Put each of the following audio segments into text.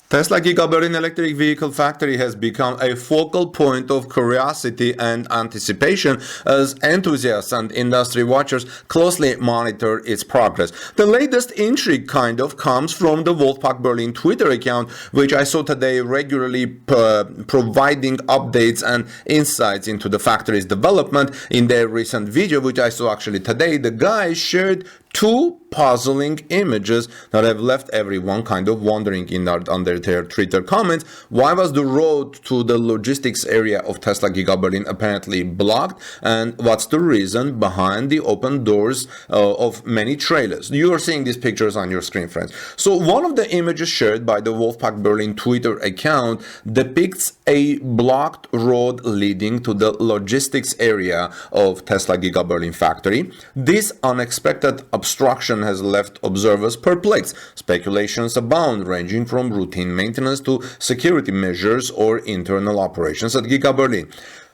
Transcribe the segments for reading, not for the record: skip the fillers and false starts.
Tesla Giga Berlin electric vehicle factory has become a focal point of curiosity and anticipation as enthusiasts and industry watchers closely monitor its progress. The latest intrigue kind of comes from the Wolfpack Berlin Twitter account, which I saw today regularly providing updates and insights into the factory's development. In their recent video, which I saw actually today, the guys shared two puzzling images that have left everyone kind of wondering under their Twitter comments. Why was the road to the logistics area of Tesla Giga Berlin apparently blocked, and what's the reason behind the open doors of many trailers? You are seeing these pictures on your screen, friends. So one of the images shared by the Wolfpack Berlin Twitter account depicts a blocked road leading to the logistics area of Tesla Giga Berlin factory. This unexpected obstruction has left observers perplexed. Speculations abound, ranging from routine maintenance to security measures or internal operations at Giga Berlin.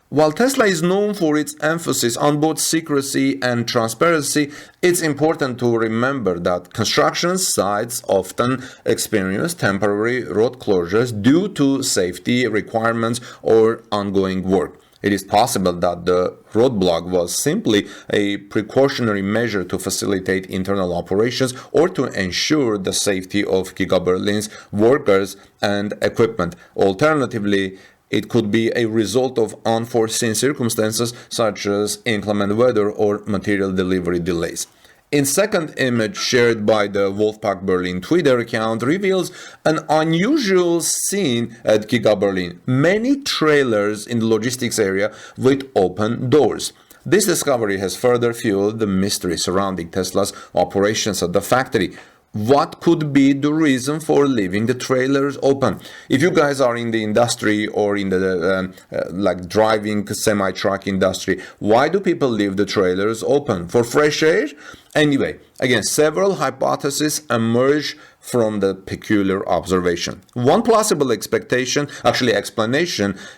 While Tesla is known for its emphasis on both secrecy and transparency, it's important to remember that construction sites often experience temporary road closures due to safety requirements or ongoing work. It is possible that the roadblock was simply a precautionary measure to facilitate internal operations or to ensure the safety of Giga Berlin's workers and equipment. Alternatively, it could be a result of unforeseen circumstances such as inclement weather or material delivery delays. In second image shared by the Wolfpack Berlin Twitter account reveals an unusual scene at Giga Berlin. Many trailers in the logistics area with open doors. This discovery has further fueled the mystery surrounding Tesla's operations at the factory. What could be the reason for leaving the trailers open? If you guys are in the industry or in the like driving semi-truck industry, why do people leave the trailers open? For fresh air? Anyway, again, several hypotheses emerge from the peculiar observation. One plausible explanation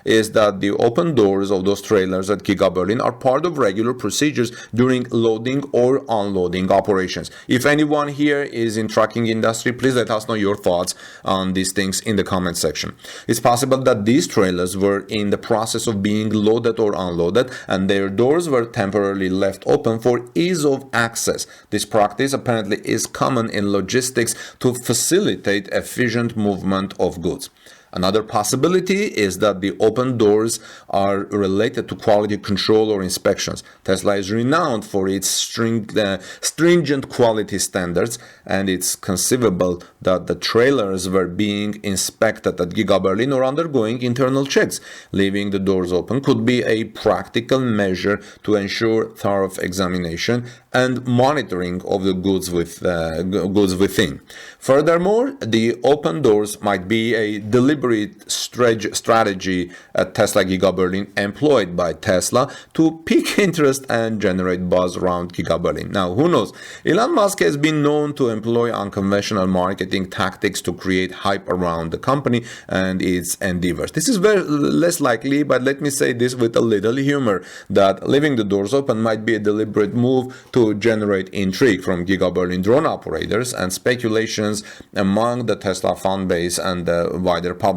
is that the open doors of those trailers at Giga Berlin are part of regular procedures during loading or unloading operations. If anyone here is in trucking industry, please let us know your thoughts on these things in the comment section. It's possible that these trailers were in the process of being loaded or unloaded, and their doors were temporarily left open for ease of access. This practice apparently is common in logistics to facilitate efficient movement of goods. Another possibility is that the open doors are related to quality control or inspections. Tesla is renowned for its stringent quality standards, and it's conceivable that the trailers were being inspected at Giga Berlin or undergoing internal checks. Leaving the doors open could be a practical measure to ensure thorough examination and monitoring of the goods within. Furthermore, the open doors might be a deliberate strategy at Tesla Giga Berlin employed by Tesla to pique interest and generate buzz around Giga Berlin. Now, who knows? Elon Musk has been known to employ unconventional marketing tactics to create hype around the company and its endeavors. This is very less likely, but let me say this with a little humor, that leaving the doors open might be a deliberate move to generate intrigue from Giga Berlin drone operators and speculations among the Tesla fan base and the wider public.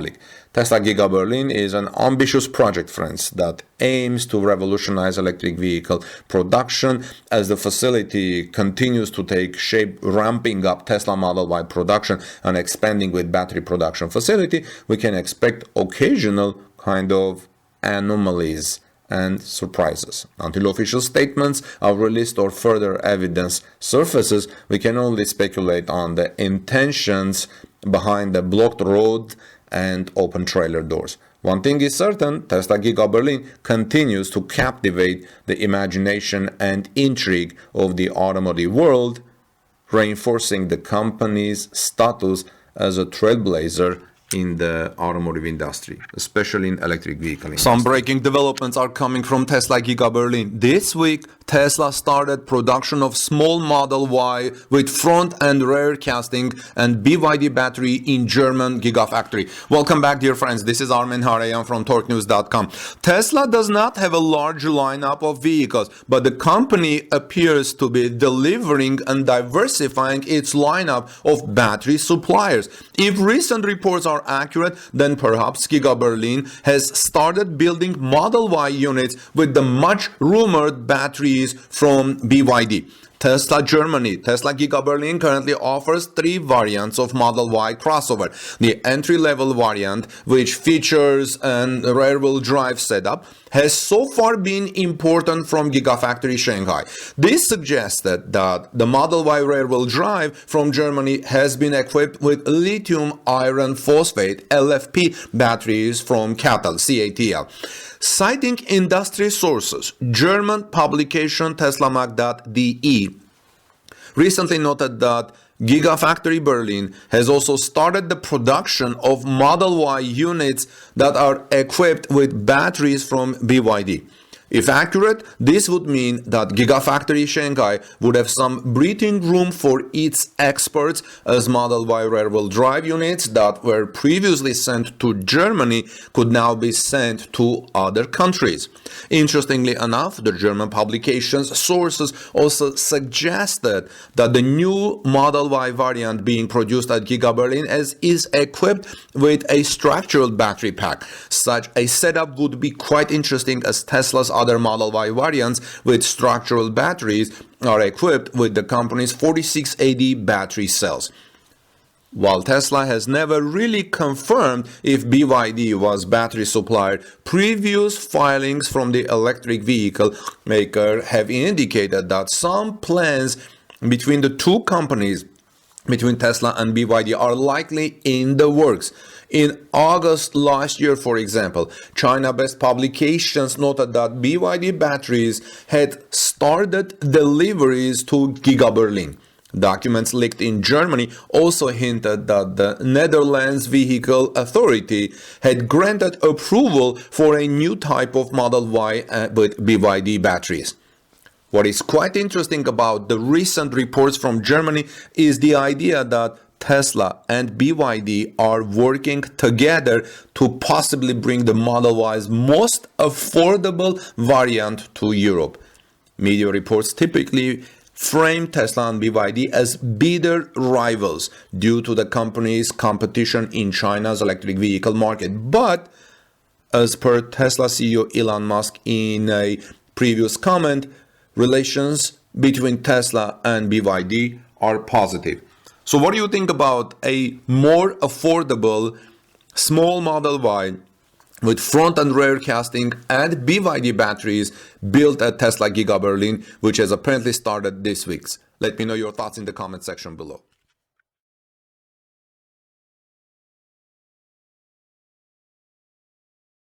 Tesla Giga Berlin is an ambitious project, friends, that aims to revolutionize electric vehicle production. As the facility continues to take shape, ramping up Tesla Model Y production and expanding with battery production facility, we can expect occasional kind of anomalies and surprises. Until official statements are released or further evidence surfaces, we can only speculate on the intentions behind the blocked road and open trailer doors. One thing is certain, Tesla Giga Berlin continues to captivate the imagination and intrigue of the automotive world, reinforcing the company's status as a trailblazer in the automotive industry, especially in electric vehicle industry. Some breaking developments are coming from Tesla Giga Berlin. This week, Tesla started production of small Model Y with front and rear casting and BYD battery in German Gigafactory. Welcome back, dear friends. This is Armen Harayan from TorqueNews.com. Tesla does not have a large lineup of vehicles, but the company appears to be delivering and diversifying its lineup of battery suppliers. If recent reports are are accurate, then perhaps Giga Berlin has started building Model Y units with the much rumored batteries from BYD. Tesla Germany. Tesla Giga Berlin currently offers 3 variants of Model Y crossover. The entry-level variant, which features an rear-wheel drive setup, has so far been imported from Gigafactory Shanghai. This suggested that the Model Y rear-wheel drive from Germany has been equipped with lithium iron phosphate LFP batteries from CATL. Citing industry sources, German publication teslamag.de recently noted that Gigafactory Berlin has also started the production of Model Y units that are equipped with batteries from BYD. If accurate, this would mean that Gigafactory Shanghai would have some breathing room for its experts, as Model Y rear-wheel drive units that were previously sent to Germany could now be sent to other countries. Interestingly enough, the German publication's sources also suggested that the new Model Y variant being produced at Giga Berlin is equipped with a structural battery pack. Such a setup would be quite interesting, as Tesla's other Model Y variants with structural batteries are equipped with the company's 4680 battery cells. While Tesla has never really confirmed if BYD was battery supplier, previous filings from the electric vehicle maker have indicated that some plans between the two companies, between Tesla and BYD, are likely in the works. In August last year, for example, China-based publications noted that BYD batteries had started deliveries to Giga Berlin. Documents leaked in Germany also hinted that the Netherlands Vehicle Authority had granted approval for a new type of Model Y with BYD batteries. What is quite interesting about the recent reports from Germany is the idea that Tesla and BYD are working together to possibly bring the Model Y's most affordable variant to Europe. Media reports typically frame Tesla and BYD as bitter rivals due to the company's competition in China's electric vehicle market. But as per Tesla CEO Elon Musk in a previous comment, relations between Tesla and BYD are positive. So what do you think about a more affordable small Model Y with front and rear casting and BYD batteries built at Tesla Giga Berlin, which has apparently started this week? Let me know your thoughts in the comment section below.